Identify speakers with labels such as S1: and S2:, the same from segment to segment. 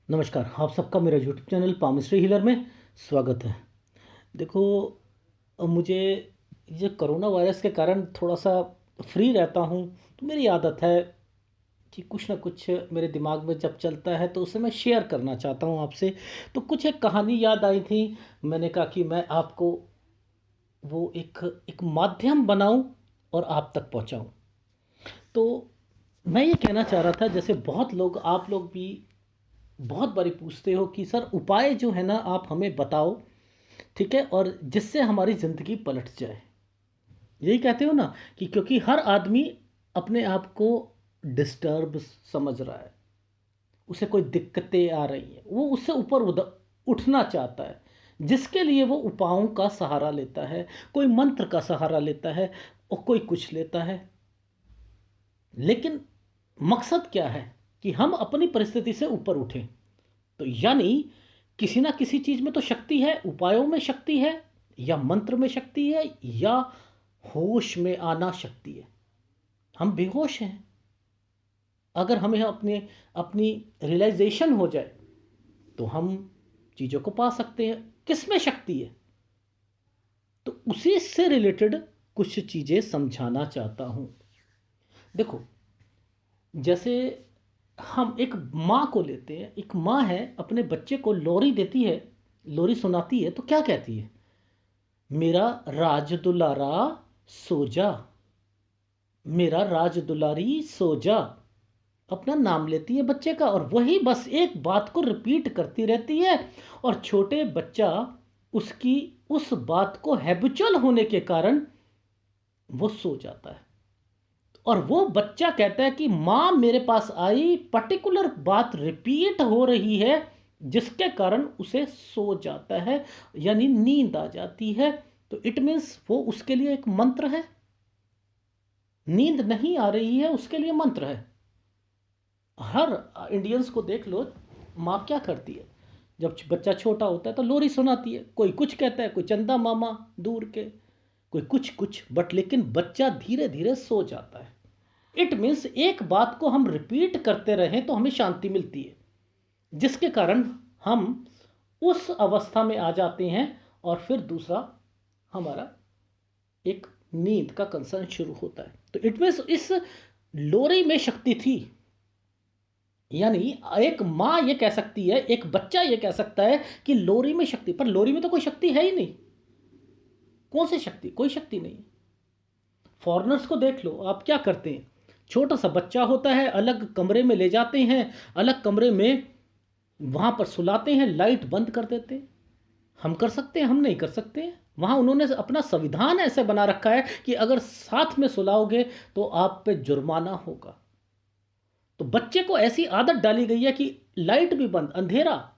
S1: नमस्कार, आप सबका मेरा यूट्यूब चैनल पामिस्ट्री हीलर में स्वागत है। देखो, मुझे ये कोरोना वायरस के कारण थोड़ा-सा फ्री रहता हूँ, तो मेरी आदत है कि कुछ न कुछ मेरे दिमाग में जब चलता है तो उसे मैं शेयर करना चाहता हूँ आपसे। तो कुछ एक कहानी याद आई थी, मैंने कहा कि मैं आपको वो एक एक माध्यम बनाऊँ और आप तक पहुँचाऊँ। तो मैं ये कहना चाह रहा था, जैसे बहुत लोग, आप लोग भी बहुत बारी पूछते हो कि सर उपाय जो है ना आप हमें बताओ, ठीक है, और जिससे हमारी ज़िंदगी पलट जाए। यही कहते हो ना कि क्योंकि हर आदमी अपने आप को डिस्टर्ब समझ रहा है, उसे कोई दिक्कतें आ रही हैं, वो उससे ऊपर उठना चाहता है, जिसके लिए वो उपायों का सहारा लेता है, कोई मंत्र का सहारा लेता है और कोई कुछ लेता है। लेकिन मकसद क्या है कि हम अपनी परिस्थिति से ऊपर उठें। तो यानी किसी ना किसी चीज़ में तो शक्ति है, उपायों में शक्ति है, या मंत्र में शक्ति है, या होश में आना शक्ति है। हम बेहोश हैं, अगर हमें अपने अपनी रियलाइजेशन हो जाए तो हम चीज़ों को पा सकते हैं। किस में शक्ति है, तो उसी से रिलेटेड कुछ चीज़ें समझाना चाहता हूँ। देखो, जैसे हम एक माँ को लेते हैं, एक माँ है, अपने बच्चे को लोरी देती है, लोरी सुनाती है, तो क्या कहती है? मेरा राज दुलारा सो जा, मेरा राज दुलारी सो जा। अपना नाम लेती है बच्चे का, और वही बस एक बात को रिपीट करती रहती है, और छोटे बच्चा उसकी उस बात को हैबिचुअल होने के कारण वो सो जाता है। और वो बच्चा कहता है कि माँ मेरे पास आई, पर्टिकुलर बात रिपीट हो रही है, जिसके कारण उसे सो जाता है, यानी नींद आ जाती है। तो इट मीन्स वो उसके लिए एक मंत्र है। नींद नहीं आ रही है, उसके लिए मंत्र है। हर इंडियंस को देख लो, माँ क्या करती है जब बच्चा छोटा होता है? तो लोरी सुनाती है, कोई कुछ कहता है, कोई चंदा मामा दूर के, कोई कुछ कुछ, बट लेकिन बच्चा धीरे धीरे सो जाता है। इट मीन्स एक बात को हम रिपीट करते रहें तो हमें शांति मिलती है, जिसके कारण हम उस अवस्था में आ जाते हैं, और फिर दूसरा हमारा एक नींद का कंसर्न शुरू होता है। तो इट मीन्स इस लोरी में शक्ति थी। यानी एक माँ ये कह सकती है, एक बच्चा ये कह सकता है कि लोरी में शक्ति, पर लोरी में तो कोई शक्ति है ही नहीं। कौन सी शक्ति? कोई शक्ति नहीं। फॉरेनर्स को देख लो, आप क्या करते हैं? छोटा सा बच्चा होता है, अलग कमरे में ले जाते हैं, अलग कमरे में वहाँ पर सुलाते हैं, लाइट बंद कर देते हैं। हम कर सकते हैं? हम नहीं कर सकते हैं। वहाँ उन्होंने अपना संविधान ऐसे बना रखा है कि अगर साथ में सुलाओगे तो आप पे जुर्माना होगा। तो बच्चे को ऐसी आदत डाली गई है कि लाइट भी बंद, अंधेरा।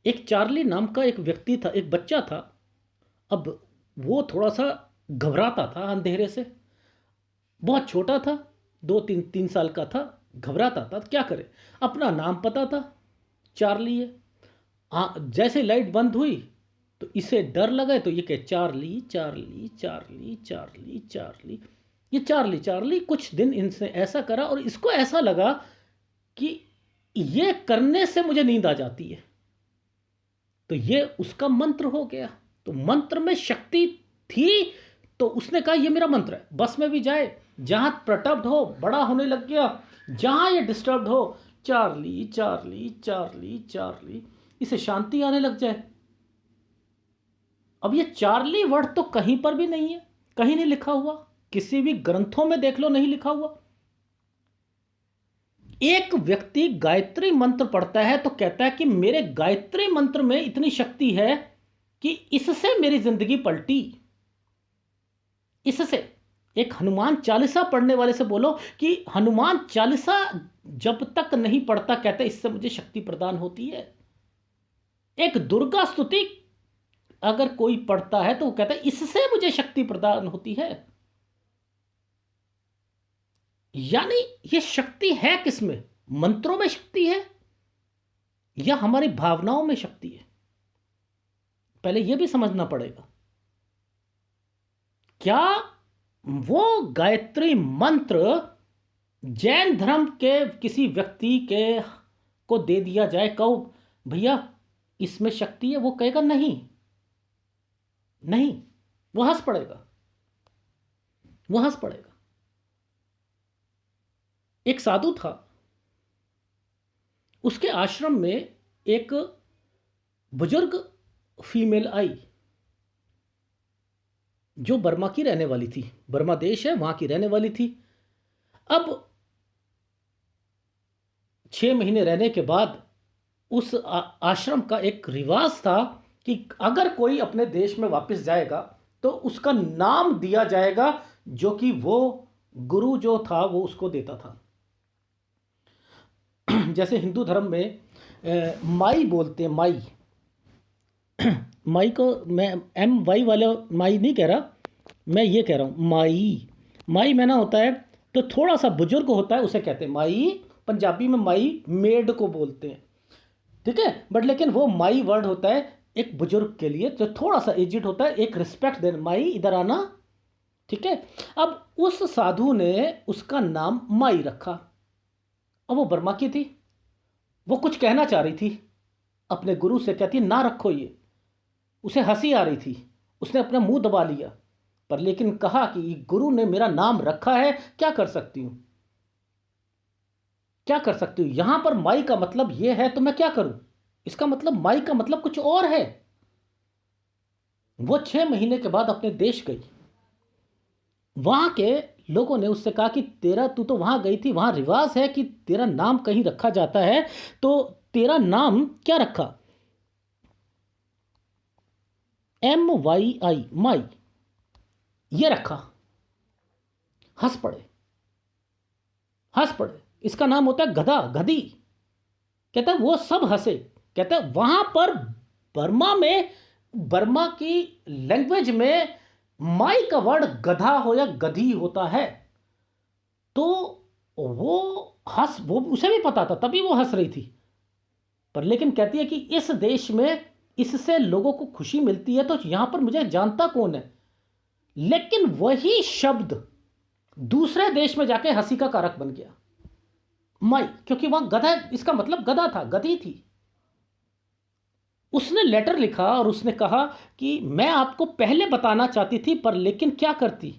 S1: एक चार्ली नाम का एक व्यक्ति था, एक बच्चा था। अब वो थोड़ा सा घबराता था अंधेरे से, बहुत छोटा था, 2 3 3 साल का था, घबराता था। क्या करे? अपना नाम पता था, चार्ली है। जैसे लाइट बंद हुई तो इसे डर लगा, तो ये कहे Charlie Charlie Charlie Charlie Charlie. ये चार्ली चार्ली कुछ दिन इनसे ऐसा करा, और इसको ऐसा लगा कि ये करने से मुझे नींद आ जाती है, तो ये उसका मंत्र हो गया। तो मंत्र में शक्ति थी, तो उसने कहा ये मेरा मंत्र है। बस में भी जाए, जहां प्रटब्ड हो, बड़ा होने लग गया, जहां ये डिस्टर्ब्ड हो, चार्ली चार्ली चार्ली चार्ली, इसे शांति आने लग जाए। अब ये चार्ली वर्ड तो कहीं पर भी नहीं है, कहीं नहीं लिखा हुआ, किसी भी ग्रंथों में देख लो नहीं लिखा हुआ। एक व्यक्ति गायत्री मंत्र पढ़ता है तो कहता है कि मेरे गायत्री मंत्र में इतनी शक्ति है कि इससे मेरी जिंदगी पलटी। इससे एक हनुमान चालीसा पढ़ने वाले से बोलो कि हनुमान चालीसा जब तक नहीं पढ़ता, कहता है इससे मुझे शक्ति प्रदान होती है। एक दुर्गा स्तुति अगर कोई पढ़ता है तो वो कहता है इससे मुझे शक्ति प्रदान होती है। यानी ये शक्ति है किसमें? मंत्रों में शक्ति है या हमारी भावनाओं में शक्ति है? पहले यह भी समझना पड़ेगा। क्या वो गायत्री मंत्र जैन धर्म के किसी व्यक्ति के को दे दिया जाए, कहो भैया इसमें शक्ति है, वो कहेगा नहीं, नहीं, वो हंस पड़ेगा, वो हंस पड़ेगा। एक साधु था, उसके आश्रम में एक बुजुर्ग फीमेल आई जो बर्मा की रहने वाली थी, बर्मा देश है वहां की रहने वाली थी। अब 6 महीने रहने के बाद उस आश्रम का एक रिवाज था कि अगर कोई अपने देश में वापस जाएगा तो उसका नाम दिया जाएगा जो कि वो गुरु जो था वो उसको देता था। जैसे हिंदू धर्म में माई बोलते हैं, माई, माई को मैं एम वाई वाला माई नहीं कह रहा, मैं ये कह रहा हूँ माई। माई में ना होता है तो थोड़ा सा बुजुर्ग होता है उसे कहते हैं माई। पंजाबी में माई मेड को बोलते हैं, ठीक है, बट लेकिन वो माई वर्ड होता है एक बुजुर्ग के लिए जो थोड़ा सा एजिड होता है, एक रिस्पेक्ट देना, माई इधर आना, ठीक है। अब उस साधु ने उसका नाम माई रखा। अब वो बर्मा की थी, वो कुछ कहना चाह रही थी अपने गुरु से, कहती ना रखो ये, उसे हंसी आ रही थी, उसने अपना मुंह दबा लिया, पर लेकिन कहा कि गुरु ने मेरा नाम रखा है, क्या कर सकती हूं, क्या कर सकती हूं, यहां पर माई का मतलब यह है तो मैं क्या करूं, इसका मतलब माई का मतलब कुछ और है। वो 6 महीने के बाद अपने देश गई, वहां के लोगों ने उससे कहा कि तेरा, तू तो वहां गई थी, वहां रिवाज है कि तेरा नाम कहीं रखा जाता है, तो तेरा नाम क्या रखा, MYI, माई, ये रखा। हंस पड़े, हंस पड़े। इसका नाम होता है गधा, गधी। कहता है वो सब हंसे, कहता है वहां पर बर्मा में, बर्मा की लैंग्वेज में माई का वर्ड गधा हो या गधी होता है। तो वो वो उसे भी पता था, तभी वो हंस रही थी। पर लेकिन कहती है कि इस देश में इससे लोगों को खुशी मिलती है तो यहां पर मुझे जानता कौन है। लेकिन वही शब्द दूसरे देश में जाके हंसी का कारक बन गया, माई, क्योंकि वहां गधा, इसका मतलब गधा था, गधी थी। उसने लेटर लिखा और उसने कहा कि मैं आपको पहले बताना चाहती थी पर लेकिन क्या करती।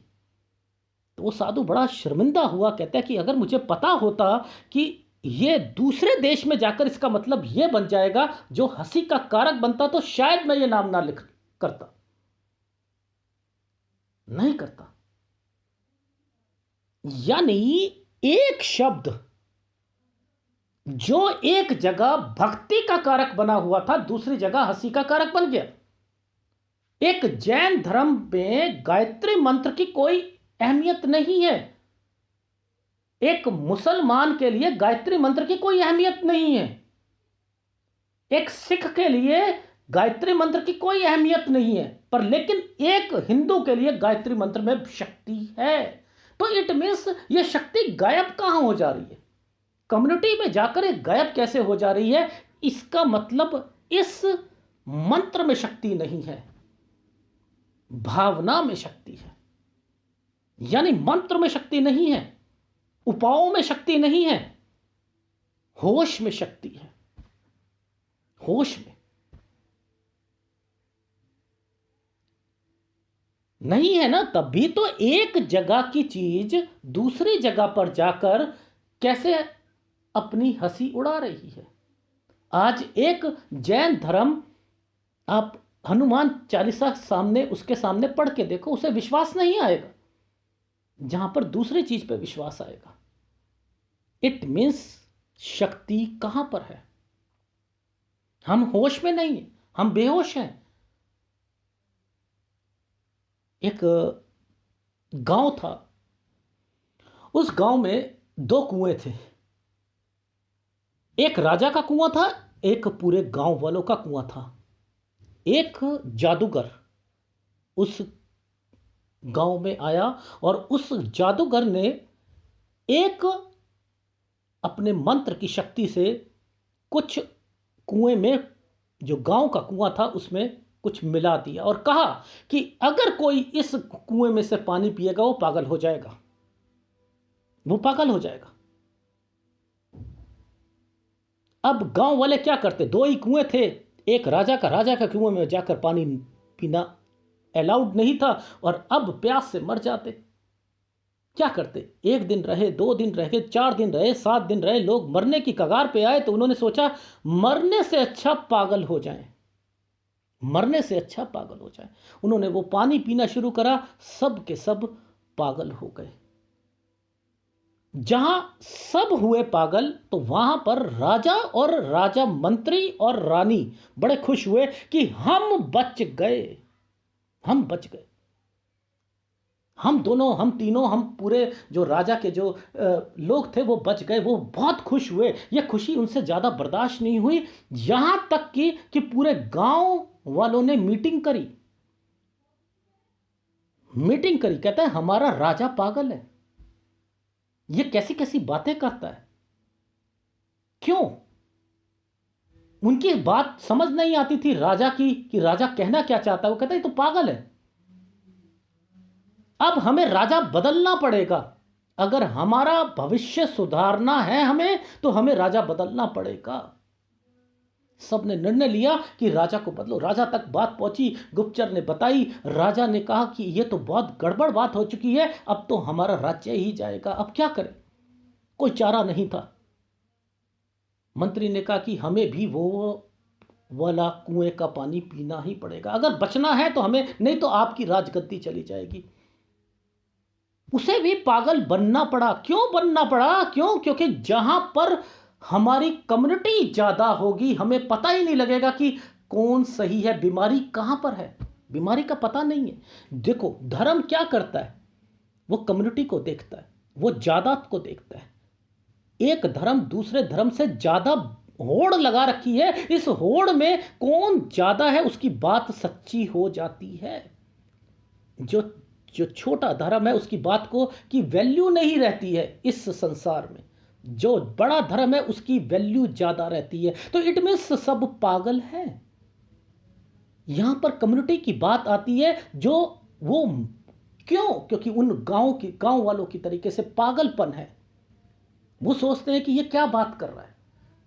S1: तो वो साधु बड़ा शर्मिंदा हुआ, कहता है कि अगर मुझे पता होता कि ये दूसरे देश में जाकर इसका मतलब ये बन जाएगा जो हंसी का कारक बनता, तो शायद मैं ये नाम ना लिख करता, नहीं करता। यानी एक शब्द जो एक जगह भक्ति का कारक बना हुआ था, दूसरी जगह हंसी का कारक बन गया। एक जैन धर्म में गायत्री मंत्र की कोई अहमियत नहीं है, एक मुसलमान के लिए गायत्री मंत्र की कोई अहमियत नहीं है, एक सिख के लिए गायत्री मंत्र की कोई अहमियत नहीं है, पर लेकिन एक हिंदू के लिए गायत्री मंत्र में शक्ति है। तो इट मीन्स ये शक्ति गायब कहां हो जा रही है, कम्युनिटी में जाकर ये गायब कैसे हो जा रही है। इसका मतलब इस मंत्र में शक्ति नहीं है, भावना में शक्ति है। यानी मंत्र में शक्ति नहीं है, उपायों में शक्ति नहीं है, होश में शक्ति है, होश में नहीं है ना। तभी तो एक जगह की चीज दूसरी जगह पर जाकर कैसे अपनी हंसी उड़ा रही है। आज एक जैन धर्म, आप हनुमान चालीसा सामने, उसके सामने पढ़ के देखो, उसे विश्वास नहीं आएगा, जहां पर दूसरी चीज पे विश्वास आएगा। इट मीन्स शक्ति कहां पर है, हम होश में नहीं हैं, हम बेहोश हैं। एक गांव था, उस गांव में 2 कुएं थे, एक राजा का कुआं था, एक पूरे गांव वालों का कुआं था। एक जादूगर उस गांव में आया और उस जादूगर ने एक अपने मंत्र की शक्ति से कुछ कुएं में, जो गांव का कुआं था उसमें कुछ मिला दिया और कहा कि अगर कोई इस कुएं में से पानी पिएगा वो पागल हो जाएगा, वो पागल हो जाएगा। अब गांव वाले क्या करते, दो ही कुएं थे, एक राजा का कुएं में जाकर पानी पीना अलाउड नहीं था, और अब प्यास से मर जाते। क्या करते, एक दिन रहे, 2 दिन रहे, 4 दिन रहे, 7 दिन रहे, लोग मरने की कगार पे आए, तो उन्होंने सोचा मरने से अच्छा पागल हो जाएं, मरने से अच्छा पागल हो जाएं। उन्होंने वो पानी पीना शुरू करा, सब के सब पागल हो गए। जहां सब हुए पागल, तो वहां पर राजा और राजा मंत्री और रानी बड़े खुश हुए कि हम बच गए, हम बच गए, हम दोनों, हम तीनों, हम पूरे जो राजा के जो लोग थे वो बच गए। वो बहुत खुश हुए। ये खुशी उनसे ज़्यादा बर्दाश्त नहीं हुई, यहाँ तक कि पूरे गांव वालों ने मीटिंग करी। मीटिंग करी, कहता है हमारा राजा पागल है, ये कैसी कैसी बातें करता है। क्यों? उनकी बात समझ नहीं आती थी राजा की, कि राजा कहना क्या चाहता है। वो कहता है ये तो पागल है। अब हमें राजा बदलना पड़ेगा, अगर हमारा भविष्य सुधारना है हमें, तो हमें राजा बदलना पड़ेगा। सबने निर्णय लिया कि राजा को बदलो। राजा तक बात पहुंची, गुप्तचर ने बताई। राजा ने कहा कि यह तो बहुत गड़बड़ बात हो चुकी है, अब तो हमारा राज्य ही जाएगा, अब क्या करें। कोई चारा नहीं था। मंत्री ने कहा कि हमें भी वो वाला कुएं का पानी पीना ही पड़ेगा, अगर बचना है तो हमें, नहीं तो आपकी राजगद्दी चली जाएगी। उसे भी पागल बनना पड़ा। क्यों बनना पड़ा? क्यों? क्योंकि जहां पर हमारी कम्युनिटी ज्यादा होगी, हमें पता ही नहीं लगेगा कि कौन सही है, बीमारी कहां पर है, बीमारी का पता नहीं है। देखो, धर्म क्या करता है, वो कम्युनिटी को देखता है, वो जायदाद को देखता है। एक धर्म दूसरे धर्म से ज्यादा होड़ लगा रखी है, इस होड़ में कौन ज्यादा है उसकी बात सच्ची हो जाती है। जो जो छोटा धर्म है उसकी बात को की वैल्यू नहीं रहती है इस संसार में, जो बड़ा धर्म है उसकी वैल्यू ज्यादा रहती है। तो इट मीन्स सब पागल है। यहां पर कम्युनिटी की बात आती है, जो वो क्यों? क्योंकि उन गांव वालों की तरीके से पागलपन है। वो सोचते हैं कि ये क्या बात कर रहा है,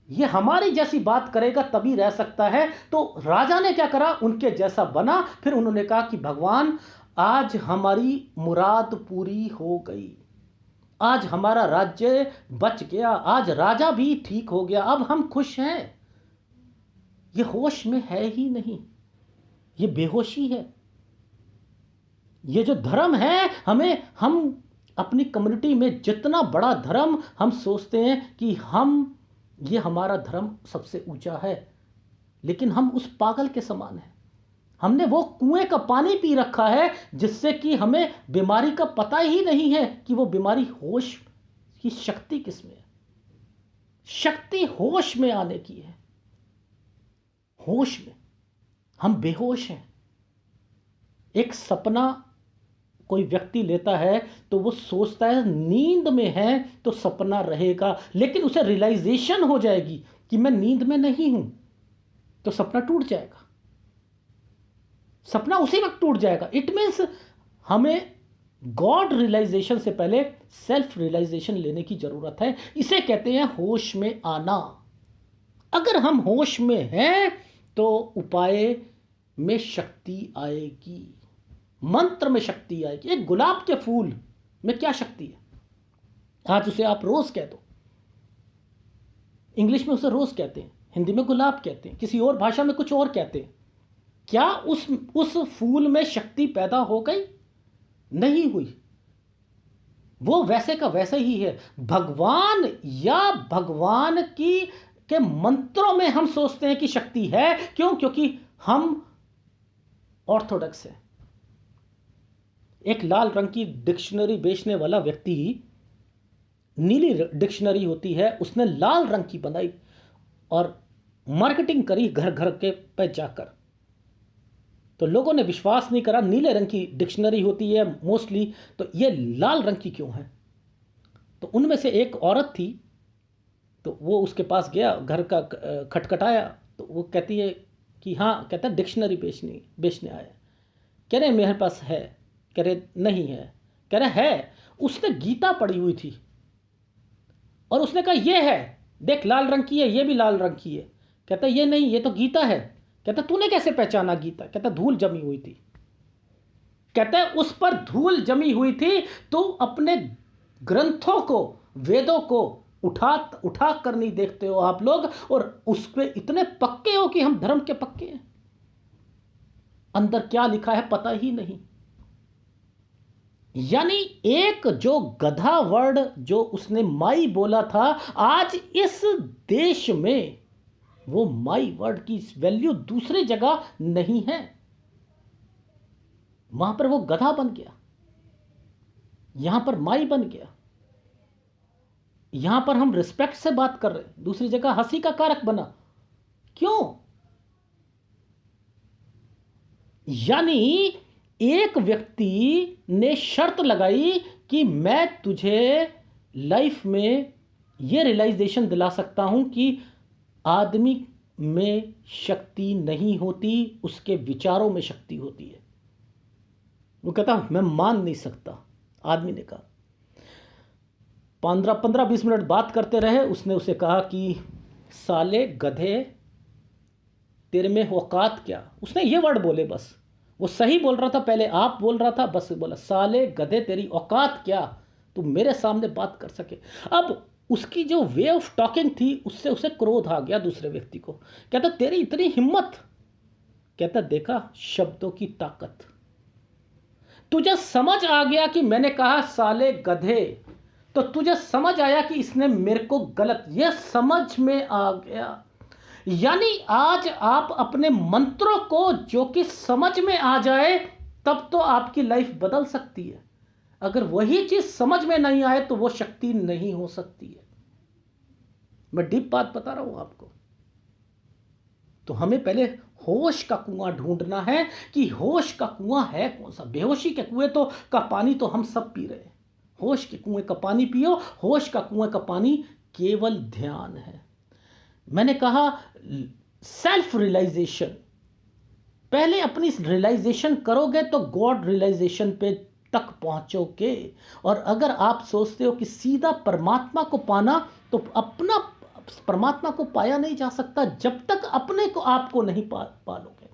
S1: ये हमारी जैसी बात करेगा तभी रह सकता है। तो राजा ने क्या करा, उनके जैसा बना। फिर उन्होंने कहा कि भगवान, आज हमारी मुराद पूरी हो गई, आज हमारा राज्य बच गया, आज राजा भी ठीक हो गया, अब हम खुश हैं। ये होश में है ही नहीं, ये बेहोशी है। ये जो धर्म है, हम अपनी कम्युनिटी में जितना बड़ा धर्म हम सोचते हैं कि ये हमारा धर्म सबसे ऊंचा है, लेकिन हम उस पागल के समान हैं। हमने वो कुएं का पानी पी रखा है जिससे कि हमें बीमारी का पता ही नहीं है कि वो बीमारी, होश की शक्ति किसमें है। शक्ति होश में आने की है। होश में हम बेहोश हैं। एक सपना कोई व्यक्ति लेता है तो वो सोचता है नींद में है तो सपना रहेगा, लेकिन उसे रियलाइजेशन हो जाएगी कि मैं नींद में नहीं हूं, तो सपना टूट जाएगा। सपना उसी वक्त टूट जाएगा। इट मीन्स हमें गॉड रियलाइजेशन से पहले सेल्फ रियलाइजेशन लेने की जरूरत है। इसे कहते हैं होश में आना। अगर हम होश में हैं तो उपाय में शक्ति आएगी, मंत्र में शक्ति आएगी। एक गुलाब के फूल में क्या शक्ति है? आज उसे आप रोज कह दो, इंग्लिश में उसे रोज कहते हैं, हिंदी में गुलाब कहते हैं, किसी और भाषा में कुछ और कहते हैं। क्या उस फूल में शक्ति पैदा हो गई? नहीं हुई। वो वैसे का वैसे ही है। भगवान या भगवान के मंत्रों में हम सोचते हैं कि शक्ति है। क्यों? क्योंकि हम ऑर्थोडॉक्स हैं। एक लाल रंग की डिक्शनरी बेचने वाला व्यक्ति, नीली डिक्शनरी होती है, उसने लाल रंग की बनाई और मार्केटिंग करी घर घर के पे जाकर। तो लोगों ने विश्वास नहीं करा, नीले रंग की डिक्शनरी होती है मोस्टली, तो ये लाल रंग की क्यों है? तो उनमें से एक औरत थी, तो वो उसके पास गया, घर का खटखटाया, तो वो कहती है कि हाँ, कहता है डिक्शनरी बेचने आया। कह रहे मेरे पास है। कह रहे नहीं है। कह रहे है। उसने गीता पढ़ी हुई थी और उसने कहा ये है। देख लाल रंग की है, ये भी लाल रंग की है। कहता ये नहीं, ये तो गीता है। कहता तूने कैसे पहचाना गीता? कहता धूल जमी हुई थी। कहता है उस पर धूल जमी हुई थी, तो अपने ग्रंथों को, वेदों को उठा उठा कर नहीं देखते हो आप लोग, और उस पर इतने पक्के हो कि हम धर्म के पक्के हैं। अंदर क्या लिखा है पता ही नहीं। यानी एक जो गधा वर्ड जो उसने माई बोला था, आज इस देश में वो माई वर्ड की वैल्यू दूसरी जगह नहीं है। वहां पर वो गधा बन गया, यहां पर माई बन गया। यहां पर हम रिस्पेक्ट से बात कर रहे हैं, दूसरी जगह हंसी का कारक बना। क्यों? यानी एक व्यक्ति ने शर्त लगाई कि मैं तुझे लाइफ में यह रियलाइजेशन दिला सकता हूं कि आदमी में शक्ति नहीं होती, उसके विचारों में शक्ति होती है। वो कहता मैं मान नहीं सकता। आदमी ने कहा, 15-20 मिनट बात करते रहे। उसने उसे कहा कि साले गधे, तेरे में औकात क्या? उसने ये वर्ड बोले बस। वो सही बोल रहा था, पहले आप बोल रहा था, बस बोला साले गधे तेरी औकात क्या, तू मेरे सामने बात कर सके। अब उसकी जो वे ऑफ टॉकिंग थी, उससे उसे क्रोध आ गया दूसरे व्यक्ति को। कहता तेरी इतनी हिम्मत। कहता देखा शब्दों की ताकत। तुझे समझ आ गया कि मैंने कहा साले गधे, तो तुझे समझ आया कि इसने मेरे को गलत, यह समझ में आ गया। यानी आज आप अपने मंत्रों को जो कि समझ में आ जाए, तब तो आपकी लाइफ बदल सकती है। अगर वही चीज समझ में नहीं आए तो वो शक्ति नहीं हो सकती है। मैं डीप बात बता रहा हूं आपको। तो हमें पहले होश का कुआं ढूंढना है कि होश का कुआं है कौन सा। बेहोशी के कुएं तो का पानी तो हम सब पी रहे हैं। होश के कुएं का पानी पियो। होश का कुएं का पानी केवल ध्यान है। मैंने कहा सेल्फ रियलाइजेशन, पहले अपनी रियलाइजेशन करोगे तो गॉड रियलाइजेशन पे तक पहुंचोगे। और अगर आप सोचते हो कि सीधा परमात्मा को पाना, तो अपना परमात्मा को पाया नहीं जा सकता जब तक अपने को आपको नहीं पालोगे।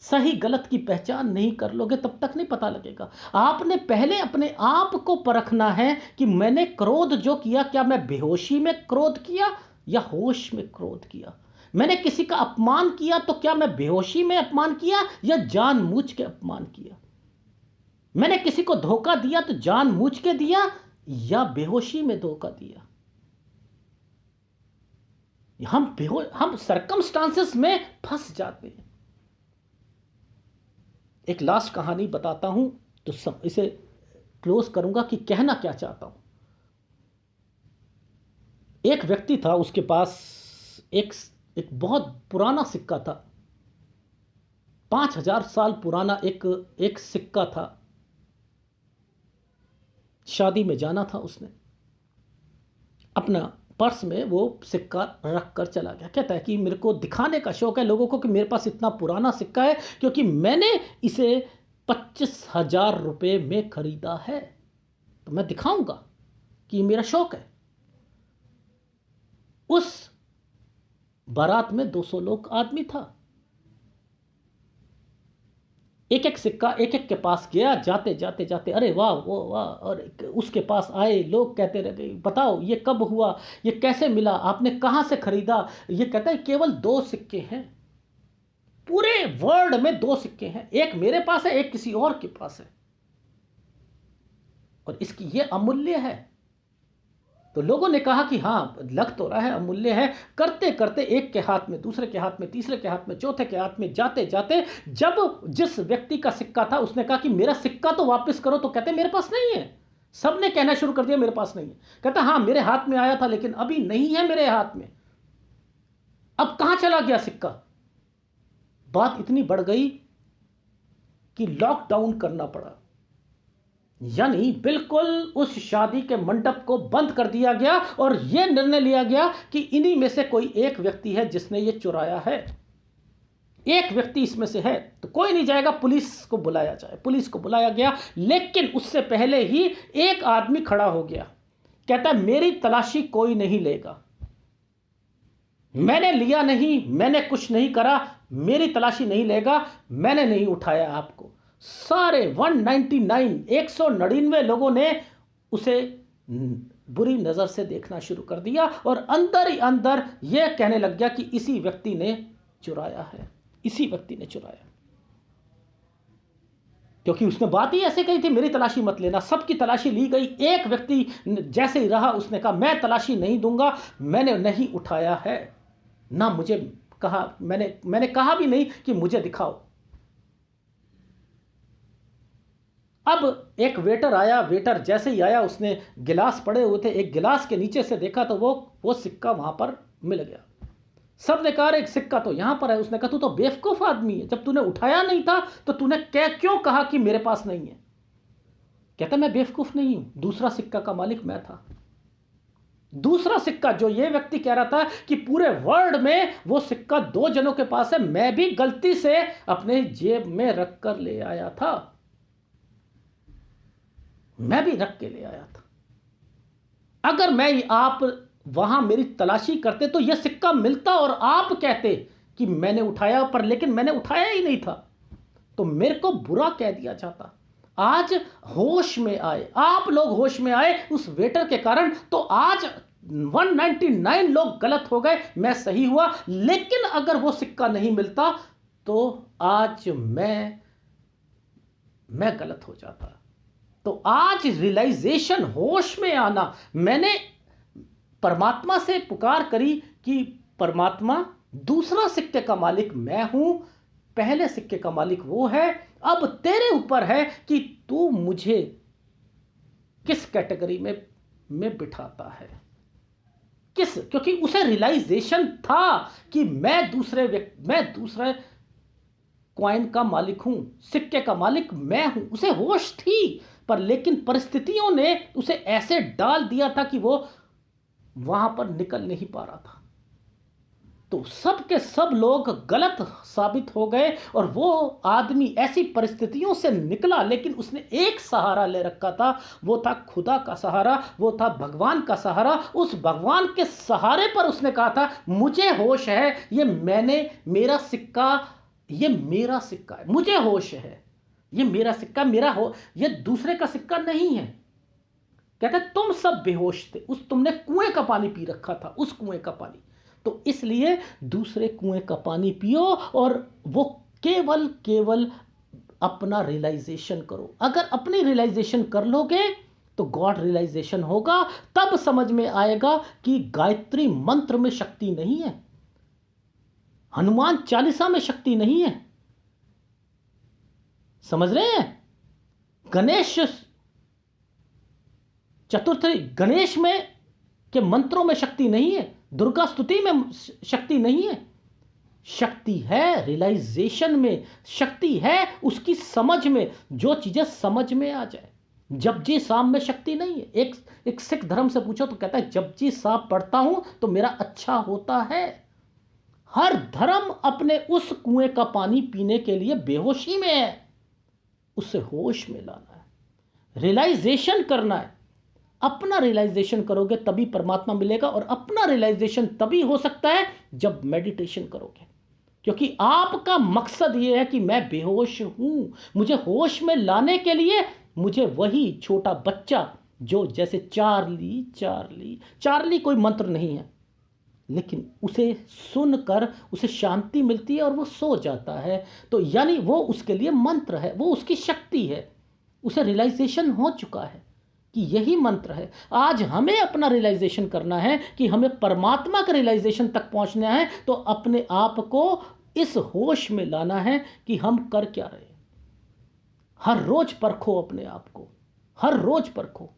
S1: सही गलत की पहचान नहीं कर लोगे तब तक नहीं पता लगेगा। आपने पहले अपने आप को परखना है कि मैंने क्रोध जो किया, क्या मैं बेहोशी में क्रोध किया या होश में क्रोध किया। मैंने किसी का अपमान किया तो क्या मैं बेहोशी में अपमान किया या जानबूझ के अपमान किया। मैंने किसी को धोखा दिया तो जानबूझ के दिया या बेहोशी में धोखा दिया। हम सरकमस्टांसेस में फंस जाते हैं। एक लास्ट कहानी बताता हूं तो इसे क्लोज करूंगा कि कहना क्या चाहता हूं। एक व्यक्ति था, उसके पास एक बहुत पुराना सिक्का था। 5000 साल पुराना एक सिक्का था। शादी में जाना था, उसने अपना पर्स में वो सिक्का रख कर चला गया। कहता है कि मेरे को दिखाने का शौक है लोगों को कि मेरे पास इतना पुराना सिक्का है, क्योंकि मैंने इसे 25,000 रुपये में खरीदा है, तो मैं दिखाऊंगा कि मेरा शौक है। उस बारात में 200 लोग आदमी था। एक एक सिक्का एक एक के पास गया। जाते जाते जाते अरे वाह वो वाह, और उसके पास आए लोग, कहते रहे बताओ ये कब हुआ, ये कैसे मिला, आपने कहां से खरीदा। ये कहता है केवल 2 सिक्के हैं, पूरे वर्ल्ड में 2 सिक्के हैं, एक मेरे पास है एक किसी और के पास है, और इसकी ये अमूल्य है। तो लोगों ने कहा कि हाँ लग तो रहा है अमूल्य है। करते करते एक के हाथ में, दूसरे के हाथ में, तीसरे के हाथ में, चौथे के हाथ में, जाते जाते जब जिस व्यक्ति का सिक्का था उसने कहा कि मेरा सिक्का तो वापस करो, तो कहते मेरे पास नहीं है। सब ने कहना शुरू कर दिया मेरे पास नहीं है। कहता हाँ मेरे हाथ में आया था लेकिन अभी नहीं है मेरे हाथ में, अब कहां चला गया सिक्का। बात इतनी बढ़ गई कि लॉकडाउन करना पड़ा। यानी बिल्कुल उस शादी के मंडप को बंद कर दिया गया और यह निर्णय लिया गया कि इन्हीं में से कोई एक व्यक्ति है जिसने ये चुराया है। एक व्यक्ति इसमें से है तो कोई नहीं जाएगा, पुलिस को बुलाया जाए। पुलिस को बुलाया गया, लेकिन उससे पहले ही एक आदमी खड़ा हो गया। कहता है मेरी तलाशी कोई नहीं लेगा। मैंने लिया नहीं, मैंने कुछ नहीं करा, मेरी तलाशी नहीं लेगा, मैंने नहीं उठाया आपको। सारे 199 199 लोगों ने उसे बुरी नज़र से देखना शुरू कर दिया और अंदर ही अंदर यह कहने लग गया कि इसी व्यक्ति ने चुराया है, इसी व्यक्ति ने चुराया। क्योंकि उसने बात ही ऐसे कही थी, मेरी तलाशी मत लेना। सबकी तलाशी ली गई, एक व्यक्ति जैसे ही रहा उसने कहा मैं तलाशी नहीं दूंगा, मैंने नहीं उठाया है, ना मुझे कहा, मैंने कहा भी नहीं कि मुझे दिखाओ। अब एक वेटर आया, वेटर जैसे ही आया उसने गिलास पड़े हुए थे, एक गिलास के नीचे से देखा तो वो सिक्का वहां पर मिल गया। सब ने कहा एक सिक्का तो यहां पर है। उसने कहा तू तो बेवकूफ आदमी है, जब तूने उठाया नहीं था तो तूने क्यों कहा कि मेरे पास नहीं है। कहता मैं बेवकूफ नहीं हूं, दूसरा सिक्का का मालिक मैं था। दूसरा सिक्का जो ये व्यक्ति कह रहा था कि पूरे वर्ल्ड में वो सिक्का 2 जनों के पास है, मैं भी गलती से अपने जेब में रख कर ले आया था, मैं भी रख के ले आया था। अगर मैं आप वहां मेरी तलाशी करते तो यह सिक्का मिलता और आप कहते कि मैंने उठाया, पर लेकिन मैंने उठाया ही नहीं था, तो मेरे को बुरा कह दिया जाता। आज होश में आए, आप लोग होश में आए उस वेटर के कारण, तो आज 199 लोग गलत हो गए, मैं सही हुआ। लेकिन अगर वो सिक्का नहीं मिलता तो आज मैं गलत हो जाता। तो आज रियलाइजेशन, होश में आना, मैंने परमात्मा से पुकार करी कि परमात्मा दूसरा सिक्के का मालिक मैं हूं, पहले सिक्के का मालिक वो है, अब तेरे ऊपर है कि तू मुझे किस कैटेगरी में बिठाता है, क्योंकि उसे रियलाइजेशन था कि मैं दूसरे कॉइन का मालिक हूं, सिक्के का मालिक मैं हूं। उसे होश थी, पर लेकिन परिस्थितियों ने उसे ऐसे डाल दिया था कि वो वहां पर निकल नहीं पा रहा था। तो सब के सब लोग गलत साबित हो गए और वो आदमी ऐसी परिस्थितियों से निकला, लेकिन उसने एक सहारा ले रखा था, वो था खुदा का सहारा, वो था भगवान का सहारा। उस भगवान के सहारे पर उसने कहा था मुझे होश है, ये मेरा सिक्का है, मुझे होश है, ये मेरा सिक्का ये दूसरे का सिक्का नहीं है। कहते तुम सब बेहोश थे, तुमने कुएं का पानी पी रखा था, उस कुएं का पानी, तो इसलिए दूसरे कुएं का पानी पियो और वो केवल अपना रियलाइजेशन करो। अगर अपनी रियलाइजेशन कर लोगे तो गॉड रियलाइजेशन होगा। तब समझ में आएगा कि गायत्री मंत्र में शक्ति नहीं है, हनुमान चालीसा में शक्ति नहीं है। समझ रहे हैं? गणेश चतुर्थी, गणेश में के मंत्रों में शक्ति नहीं है, दुर्गा स्तुति में शक्ति नहीं है। शक्ति है रियलाइजेशन में, शक्ति है उसकी समझ में, जो चीजें समझ में आ जाए। जपजी साहब में शक्ति नहीं है। एक सिख धर्म से पूछो तो कहता है जपजी साहब पढ़ता हूं तो मेरा अच्छा होता है। हर धर्म अपने उस कुएं का पानी पीने के लिए बेहोशी में है, उससे होश में लाना है, रियलाइजेशन करना है। अपना रियलाइजेशन करोगे तभी परमात्मा मिलेगा, और अपना रियलाइजेशन तभी हो सकता है जब मेडिटेशन करोगे, क्योंकि आपका मकसद यह है कि मैं बेहोश हूं, मुझे होश में लाने के लिए मुझे वही छोटा बच्चा जो जैसे चार्ली कोई मंत्र नहीं है, लेकिन उसे सुनकर उसे शांति मिलती है और वो सो जाता है। तो यानी वो उसके लिए मंत्र है, वो उसकी शक्ति है, उसे रियलाइजेशन हो चुका है कि यही मंत्र है। आज हमें अपना रियलाइजेशन करना है कि हमें परमात्मा के रियलाइजेशन तक पहुंचना है, तो अपने आप को इस होश में लाना है कि हम कर क्या रहे हैं। हर रोज परखो अपने आप को, हर रोज परखो,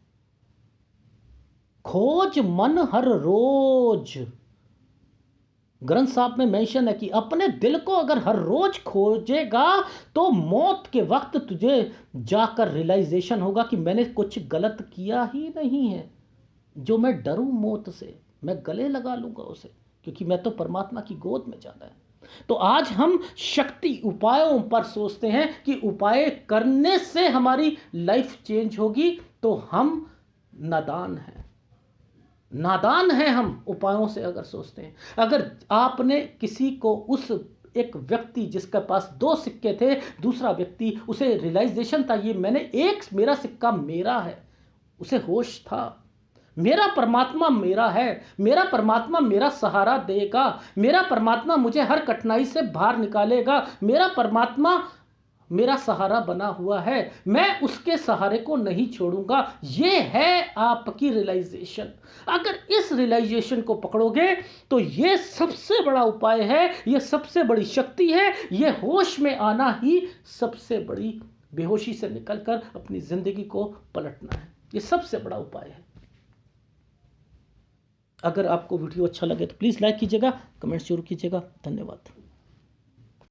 S1: खोज मन हर रोज। ग्रंथ साहब में मेंशन है कि अपने दिल को अगर हर रोज खोजेगा तो मौत के वक्त तुझे जाकर रियलाइजेशन होगा कि मैंने कुछ गलत किया ही नहीं है। जो मैं डरूं मौत से, मैं गले लगा लूंगा उसे, क्योंकि मैं तो परमात्मा की गोद में जाना है। तो आज हम शक्ति उपायों पर सोचते हैं कि उपाय करने से हमारी लाइफ चेंज होगी, तो हम नादान हैं। नादान हैं हम उपायों से अगर सोचते हैं। अगर आपने किसी को उस एक व्यक्ति जिसके पास 2 सिक्के थे, दूसरा व्यक्ति उसे रियलाइज़ेशन था ये मैंने एक मेरा सिक्का मेरा है, उसे होश था। मेरा परमात्मा मेरा है, मेरा परमात्मा मेरा सहारा देगा, मेरा परमात्मा मुझे हर कठिनाई से बाहर निकालेगा, मेरा परमात्मा मेरा सहारा बना हुआ है, मैं उसके सहारे को नहीं छोड़ूंगा। ये है आपकी रियलाइजेशन। अगर इस रियलाइजेशन को पकड़ोगे तो ये सबसे बड़ा उपाय है, ये सबसे बड़ी शक्ति है, ये होश में आना ही सबसे बड़ी बेहोशी से निकलकर अपनी जिंदगी को पलटना है। ये सबसे बड़ा उपाय है। अगर आपको वीडियो अच्छा लगे तो प्लीज़ लाइक कीजिएगा, कमेंट जरूर कीजिएगा। धन्यवाद।